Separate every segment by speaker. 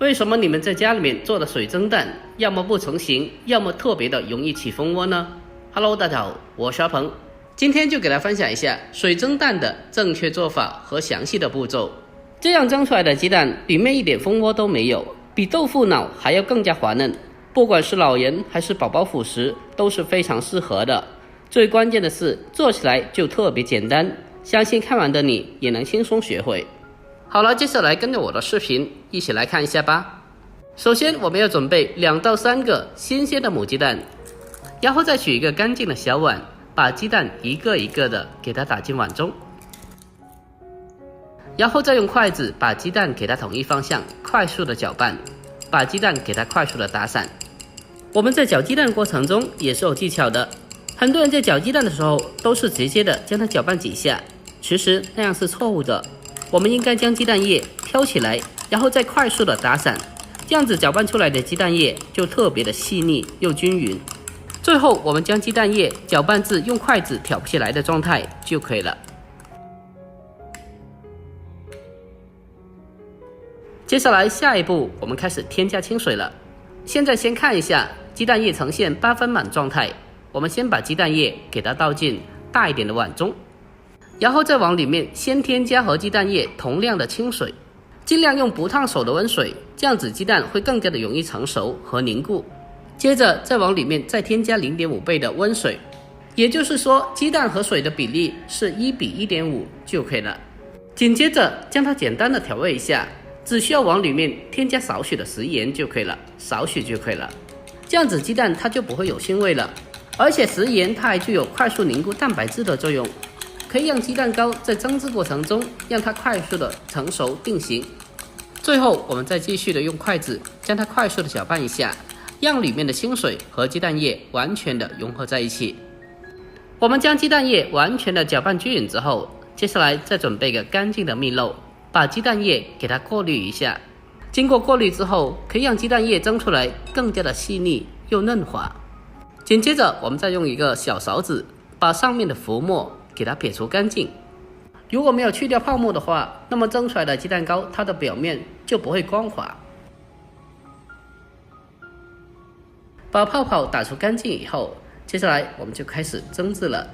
Speaker 1: 为什么你们在家里面做的水蒸蛋要么不成形，要么特别的容易起蜂窝呢？ Hello， 大家好，我是阿鹏，今天就给大家分享一下水蒸蛋的正确做法和详细的步骤。这样蒸出来的鸡蛋里面一点蜂窝都没有，比豆腐脑还要更加滑嫩，不管是老人还是宝宝辅食都是非常适合的。最关键的是做起来就特别简单，相信看完的你也能轻松学会。好了，接下来跟着我的视频一起来看一下吧。首先我们要准备2到3个新鲜的母鸡蛋，然后再取一个干净的小碗，把鸡蛋一个一个的给它打进碗中，然后再用筷子把鸡蛋给它统一方向快速的搅拌，把鸡蛋给它快速的打散。我们在搅鸡蛋过程中也是有技巧的，很多人在搅鸡蛋的时候都是直接的将它搅拌几下，其实那样是错误的。我们应该将鸡蛋液挑起来，然后再快速的打散，这样子搅拌出来的鸡蛋液就特别的细腻又均匀。最后我们将鸡蛋液搅拌至用筷子挑不起来的状态就可以了。接下来下一步我们开始添加清水了。现在先看一下鸡蛋液呈现8分满状态，我们先把鸡蛋液给它倒进大一点的碗中，然后再往里面先添加和鸡蛋液同量的清水，尽量用不烫手的温水，这样子鸡蛋会更加的容易成熟和凝固。接着再往里面再添加 0.5 倍的温水，也就是说鸡蛋和水的比例是1比 1.5 就可以了。紧接着将它简单的调味一下，只需要往里面添加少许的食盐就可以了，少许就可以了，这样子鸡蛋它就不会有腥味了。而且食盐它还具有快速凝固蛋白质的作用，可以让鸡蛋糕在蒸制过程中让它快速的成熟定型。最后我们再继续的用筷子将它快速的搅拌一下，让里面的清水和鸡蛋液完全的融合在一起。我们将鸡蛋液完全的搅拌均匀之后，接下来再准备一个干净的蜜漏，把鸡蛋液给它过滤一下。经过过滤之后，可以让鸡蛋液蒸出来更加的细腻又嫩滑。紧接着我们再用一个小勺子把上面的浮沫给它撇除干净。如果没有去掉泡沫的话，那么蒸出来的鸡蛋糕它的表面就不会光滑。把泡泡打除干净以后，接下来我们就开始蒸制了。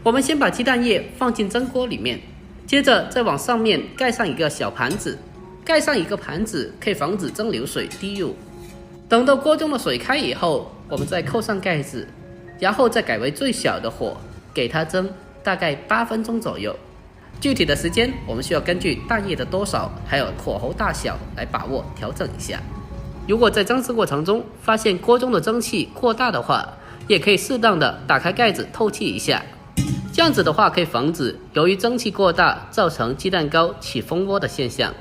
Speaker 1: 我们先把鸡蛋液放进蒸锅里面，接着再往上面盖上一个小盘子，盖上一个盘子可以防止蒸馏水滴入。等到锅中的水开以后，我们再扣上盖子，然后再改为最小的火给它蒸大概8分钟左右。具体的时间我们需要根据蛋液的多少还有火候大小来把握调整一下。如果在蒸制过程中发现锅中的蒸汽过大的话，也可以适当的打开盖子透气一下，这样子的话可以防止由于蒸汽过大造成鸡蛋糕起蜂窝的现象。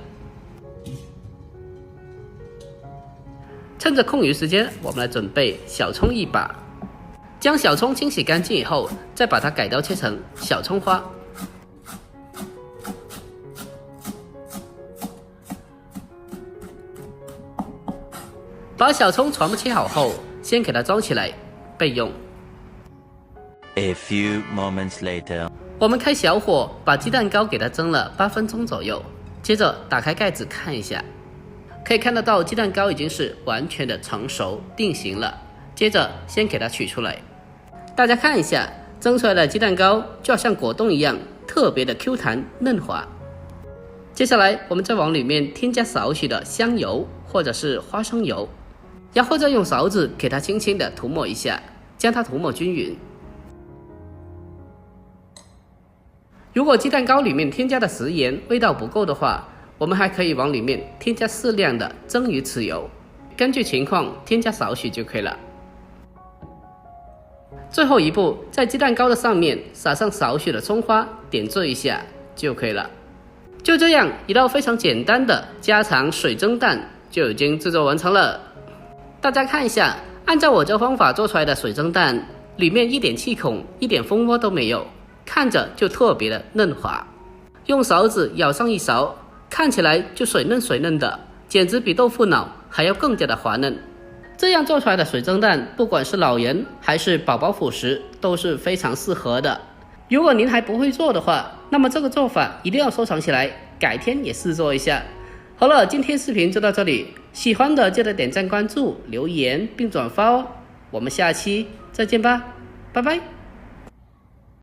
Speaker 1: 趁着空余时间，我们来准备小葱1把，将小葱清洗干净以后，再把它改刀切成小葱花。把小葱全部切好后，先给它装起来备用。
Speaker 2: A few moments later，
Speaker 1: 我们开小火把鸡蛋糕给它蒸了8分钟左右，接着打开盖子看一下，可以看得到鸡蛋糕已经是完全的成熟定型了。接着先给它取出来，大家看一下，蒸出来的鸡蛋糕就好像果冻一样，特别的 Q 弹嫩滑。接下来我们再往里面添加少许的香油或者是花生油，然后再用勺子给它轻轻的涂抹一下，将它涂抹均匀。如果鸡蛋糕里面添加的食盐味道不够的话，我们还可以往里面添加适量的蒸鱼豉油，根据情况添加少许就可以了。最后一步，在鸡蛋糕的上面撒上少许的葱花，点缀一下就可以了。就这样，一道非常简单的家常水蒸蛋就已经制作完成了。大家看一下，按照我这方法做出来的水蒸蛋，里面一点气孔、一点蜂窝都没有，看着就特别的嫩滑。用勺子舀上一勺，看起来就水嫩水嫩的，简直比豆腐脑还要更加的滑嫩。这样做出来的水蒸蛋，不管是老人还是宝宝辅食都是非常适合的。如果您还不会做的话，那么这个做法一定要收藏起来，改天也试做一下。好了，今天视频就到这里，喜欢的记得点赞、关注、留言并转发哦。我们下期再见吧，拜拜。